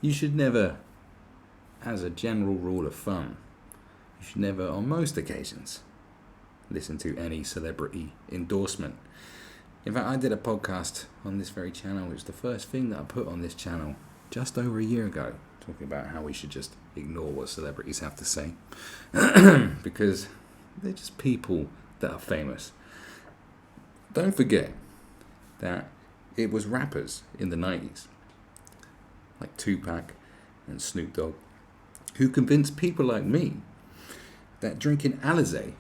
You should never, as a general rule of thumb, you should never, on most occasions, listen to any celebrity endorsement. In fact, I did a podcast on this very channel. It was the first thing that I put on this channel just over a year ago, talking about how we should just ignore what celebrities have to say because they're just people that are famous. Don't forget that it was rappers in the 90s, like Tupac and Snoop Dogg, who convinced people like me that drinking Alizé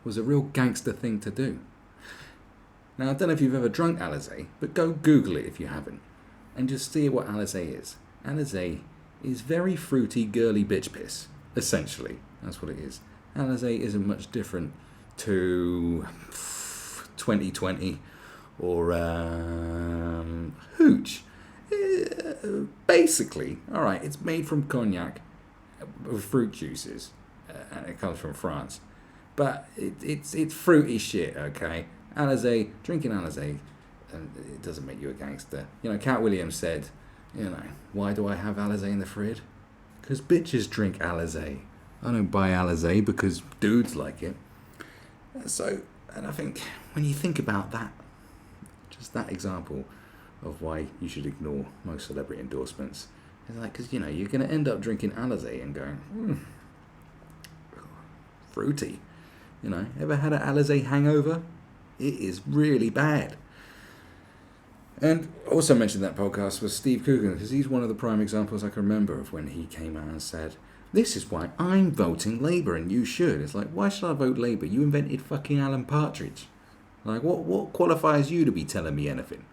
was a real gangster thing to do. Now, I don't know if you've ever drunk Alizé, but go Google it if you haven't, and just see what Alizé is. Alizé is very fruity, girly bitch piss, essentially. That's what it is. Alizé isn't much different to 2020 or Hooch. Basically, alright, it's made from cognac with fruit juices, and it comes from France. But it's fruity shit, okay? Alizé, drinking Alizé, it doesn't make you a gangster. Cat Williams said, why do I have Alizé in the fridge? Because bitches drink Alizé. I don't buy Alizé because dudes like it. And I think when you think about that, just that example of why you should ignore most celebrity endorsements, it's like, because, you're going to end up drinking Alizé and going, fruity. Ever had an Alizé hangover? It is really bad. And also mentioned that podcast was Steve Coogan, because he's one of the prime examples I can remember of when he came out and said, this is why I'm voting Labour and you should. It's like, why should I vote Labour? You invented fucking Alan Partridge. Like, what qualifies you to be telling me anything?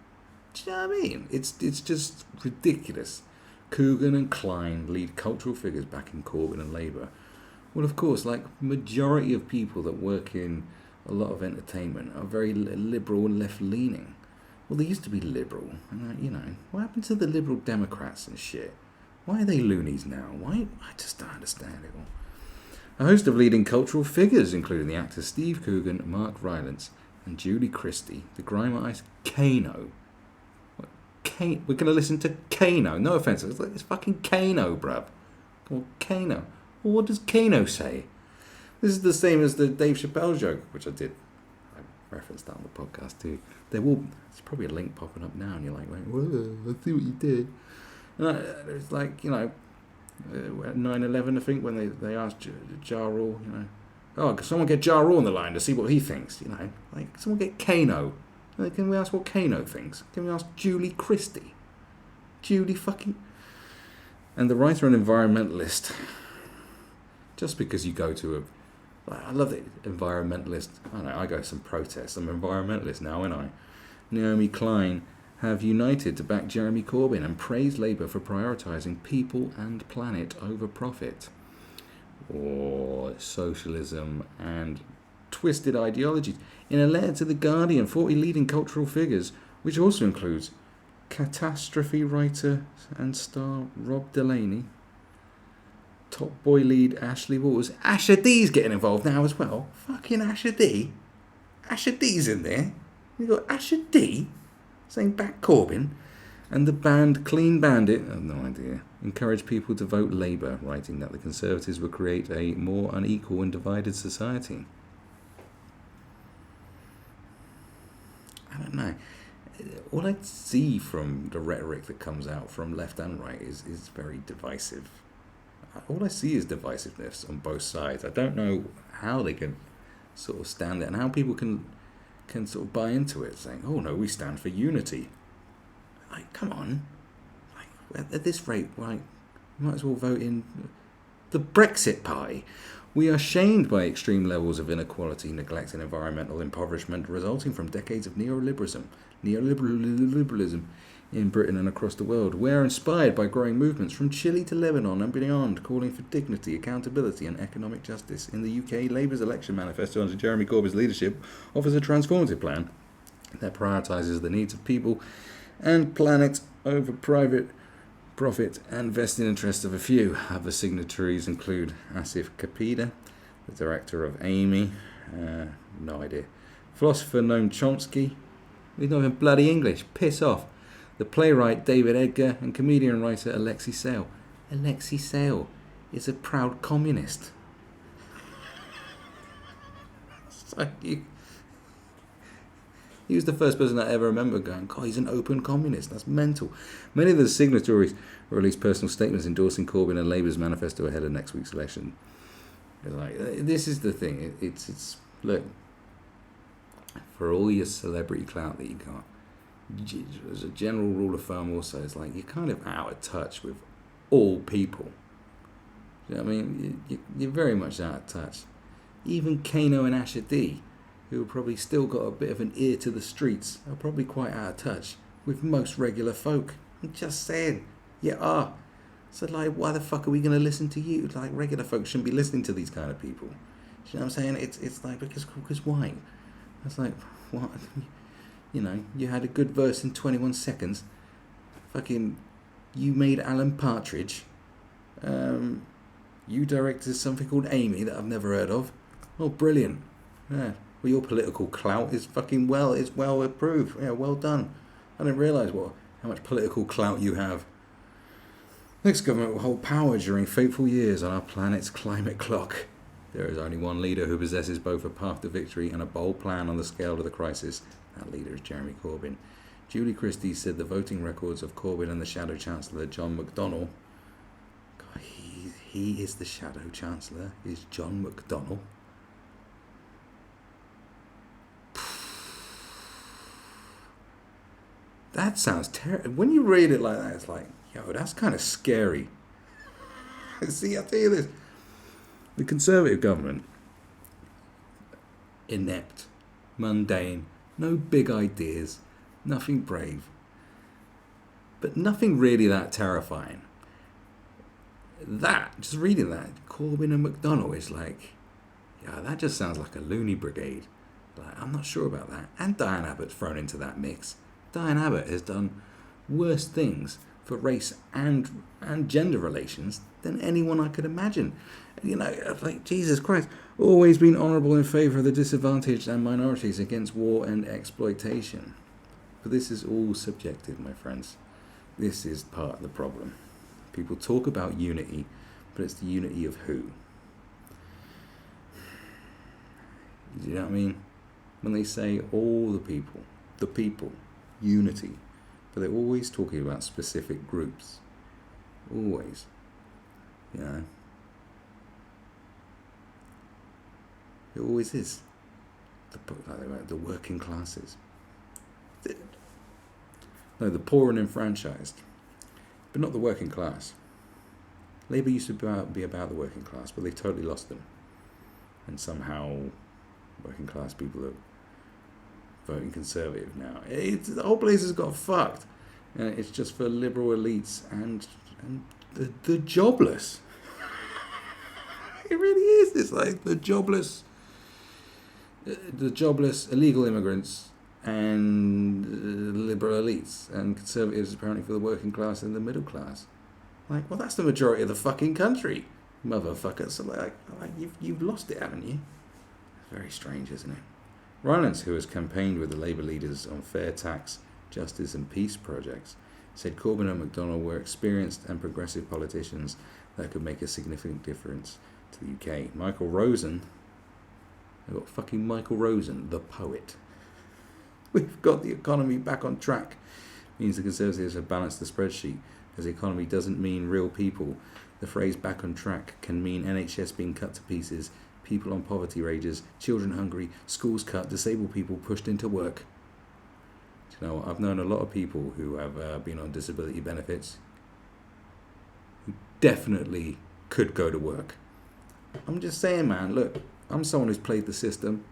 Do you know what I mean? It's just ridiculous. Coogan and Klein lead cultural figures back in Corbyn and Labour. Well, of course, like majority of people that work in a lot of entertainment are very liberal and left-leaning. Well, they used to be liberal, and what happened to the liberal Democrats and shit? Why are they loonies now? Why? I just don't understand it all. A host of leading cultural figures, including the actors Steve Coogan, Mark Rylance, and Julie Christie, the grime artist Kano. We're going to listen to Kano. No offense, it's fucking Kano, bruv. Or Kano. Well, what does Kano say? This is the same as the Dave Chappelle joke, which I referenced that on the podcast too. There's probably a link popping up now, and you're like, whoa, I see what you did. And it's like, at 9/11, I think, when they asked Ja Rule, can someone get Ja Rule on the line to see what he thinks? Like, someone get Kano. Can we ask what Kano thinks? Can we ask Julie Christie? Julie fucking... And the writer and environmentalist, just because you go to I love it, environmentalist. I go to some protests. I'm an environmentalist now, aren't I? Naomi Klein have united to back Jeremy Corbyn and praise Labour for prioritising people and planet over profit. Or socialism and twisted ideologies. In a letter to The Guardian, 40 leading cultural figures, which also includes Catastrophe writer and star Rob Delaney, Top Boy lead Ashley Waters. Asher D's getting involved now as well. Fucking Asher D. Asher D's in there. You got Asher D saying back Corbyn. And the band Clean Bandit, I have no idea, encourage people to vote Labour, writing that the Conservatives will create a more unequal and divided society. I don't know. All I see from the rhetoric that comes out from left and right is very divisive. All I see is divisiveness on both sides. I don't know how they can sort of stand it and how people can sort of buy into it, saying, oh no, we stand for unity. Like, come on. Like, at this rate, like, you might as well vote in the Brexit pie. We are shamed by extreme levels of inequality, neglect and environmental impoverishment resulting from decades of neoliberalism in Britain and across the world. We are inspired by growing movements from Chile to Lebanon and beyond, calling for dignity, accountability and economic justice. In the UK, Labour's election manifesto under Jeremy Corbyn's leadership offers a transformative plan that prioritises the needs of people and planet over private profit and vested interests of a few. Other signatories include Asif Kapida, the director of Amy, no idea, philosopher Noam Chomsky, he's not even bloody English, piss off, the playwright David Edgar, and comedian and writer Alexei Sayle. Alexei Sayle is a proud communist. So he was the first person I ever remember going, God, he's an open communist. That's mental. Many of the signatories released personal statements endorsing Corbyn and Labour's manifesto ahead of next week's election. Like, this is the thing. It's look, for all your celebrity clout that you got, as a general rule of thumb also, it's like you're kind of out of touch with all people. You know what I mean? You're very much out of touch. Even Kano and Asher D, who have probably still got a bit of an ear to the streets, are probably quite out of touch with most regular folk. I'm just saying, you are. So, like, why the fuck are we going to listen to you? Like, regular folk shouldn't be listening to these kind of people. Do you know what I'm saying? It's like, because why? It's like, what? You know, you had a good verse in 21 seconds. Fucking, you made Alan Partridge. You directed something called Amy that I've never heard of. Oh, brilliant. Yeah. Well, your political clout is fucking well approved. Yeah, well done. I didn't realise how much political clout you have. Next government will hold power during fateful years on our planet's climate clock. There is only one leader who possesses both a path to victory and a bold plan on the scale of the crisis. That leader is Jeremy Corbyn. Julie Christie said the voting records of Corbyn and the Shadow Chancellor, John McDonnell. God, he is the Shadow Chancellor, is John McDonnell. That sounds terrible. When you read it like that, it's like, yo, that's kind of scary. See, I'll tell you this. The Conservative government, inept, mundane, no big ideas, nothing brave, but nothing really that terrifying. That, just reading that, Corbyn and McDonnell is like, yeah, that just sounds like a loony brigade. Like, I'm not sure about that. And Diane Abbott's thrown into that mix. Diane Abbott has done worse things for race and gender relations than anyone I could imagine. You know, like, Jesus Christ, always been honourable in favour of the disadvantaged and minorities against war and exploitation. But this is all subjective, my friends. This is part of the problem. People talk about unity, but it's the unity of who? You know what I mean? When they say all the people, unity, but they're always talking about specific groups. Always. You know? It always is. The working classes. No, the poor and enfranchised. But not the working class. Labour used to be about the working class, but they've totally lost them. And somehow working class people are voting Conservative now. The whole place has got fucked. It's just for liberal elites and the jobless. It really is. It's like the jobless illegal immigrants and liberal elites, and Conservatives apparently for the working class and the middle class. Like, well, that's the majority of the fucking country, motherfuckers. So like you've lost it, haven't you? It's very strange, isn't it? Rylance, who has campaigned with the Labour leaders on fair tax, justice and peace projects, said Corbyn and McDonnell were experienced and progressive politicians that could make a significant difference to the UK. Michael Rosen, I've got fucking Michael Rosen, the poet. We've got the economy back on track. Means the Conservatives have balanced the spreadsheet. As the economy doesn't mean real people. The phrase back on track can mean NHS being cut to pieces, people on poverty wages, children hungry, schools cut, disabled people pushed into work. You know, I've known a lot of people who have been on disability benefits who definitely could go to work. I'm just saying, man, look, I'm someone who's played the system.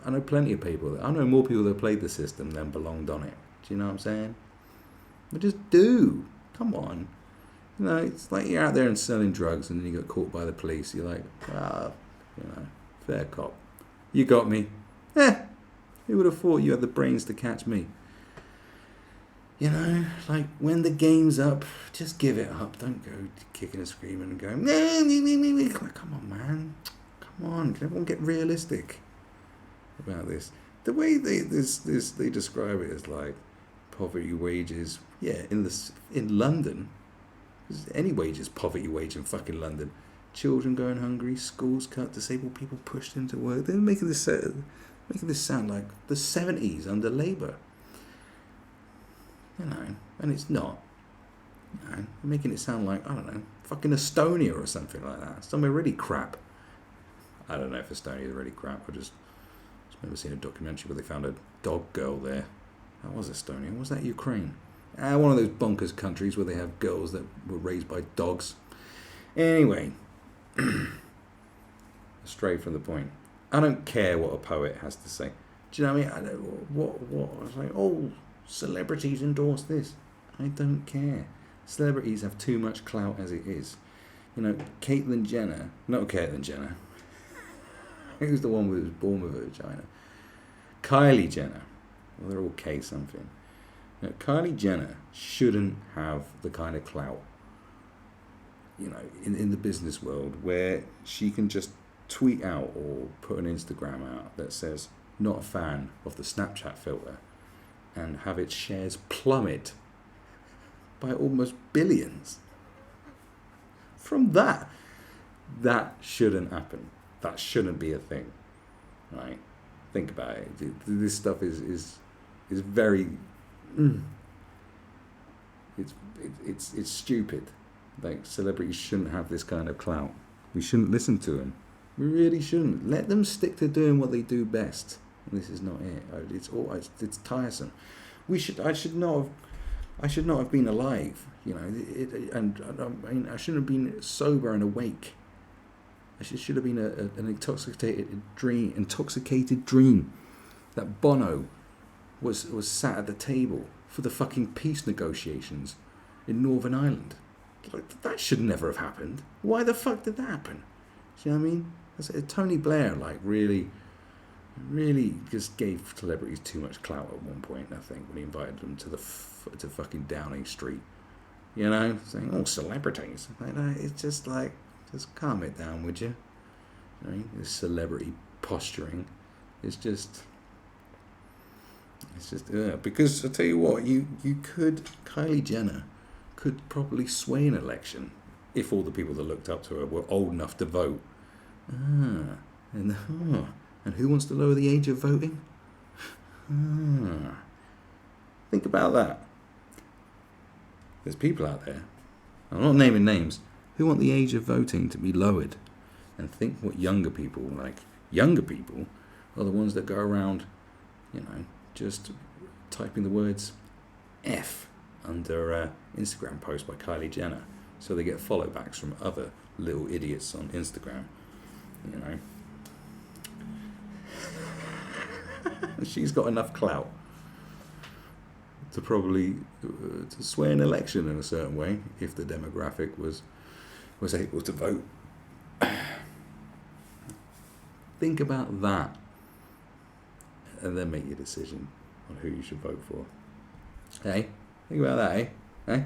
I know plenty of people. I know more people that played the system than belonged on it. Do you know what I'm saying? But just do. Come on. You know, it's like you're out there and selling drugs and then you get caught by the police. You're like, fair cop. You got me. Who would have thought you had the brains to catch me? You know, like, when the game's up, just give it up. Don't go kicking and screaming and going, like, come on, man. Come on. Can everyone get realistic about this? The way they describe it is like poverty wages. Yeah, in London, any wage is poverty wage in fucking London. Children going hungry, schools cut, disabled people pushed into work. They're making this sound like the 70s under Labour. And it's not. They're making it sound like, I don't know, fucking Estonia or something like that. Somewhere really crap. I don't know if Estonia is really crap. I just remember seeing a documentary where they found a dog girl there. That was Estonia. Was that Ukraine? One of those bonkers countries where they have girls that were raised by dogs. Anyway, straight from the point. I don't care what a poet has to say. Do you know what I mean? I don't, what I was like, oh, celebrities endorse this. I don't care. Celebrities have too much clout as it is. Caitlyn Jenner, not Caitlyn Jenner. Who's the one who was born with a vagina? Kylie Jenner. Well, they're all K something. Kylie Jenner shouldn't have the kind of clout, in the business world where she can just tweet out or put an Instagram out that says, not a fan of the Snapchat filter, and have its shares plummet by almost billions. From that shouldn't happen. That shouldn't be a thing, right? Think about it. This stuff is very. It's stupid. Like, celebrities shouldn't have this kind of clout. We shouldn't listen to them. We really shouldn't. Let them stick to doing what they do best. And this is not it. It's tiresome. I should not have been alive. I shouldn't have been sober and awake. I should have been an intoxicated dream that Bono was sat at the table for the fucking peace negotiations in Northern Ireland. Like, that should never have happened. Why the fuck did that happen? Do you know what I mean? Tony Blair, really just gave celebrities too much clout at one point, I think, when he invited them to fucking Downing Street. Saying, oh, celebrities. It's just like, just calm it down, would you? This celebrity posturing is just... because I tell you what, Kylie Jenner could probably sway an election if all the people that looked up to her were old enough to vote. And who wants to lower the age of voting? Think about that. There's people out there, I'm not naming names, who want the age of voting to be lowered. And think what younger people are the ones that go around, just typing the words F under Instagram post by Kylie Jenner, so they get follow backs from other little idiots on Instagram. She's got enough clout to probably to sway an election in a certain way if the demographic was able to vote. Think about that, and then make your decision on who you should vote for. Hey, think about that, eh?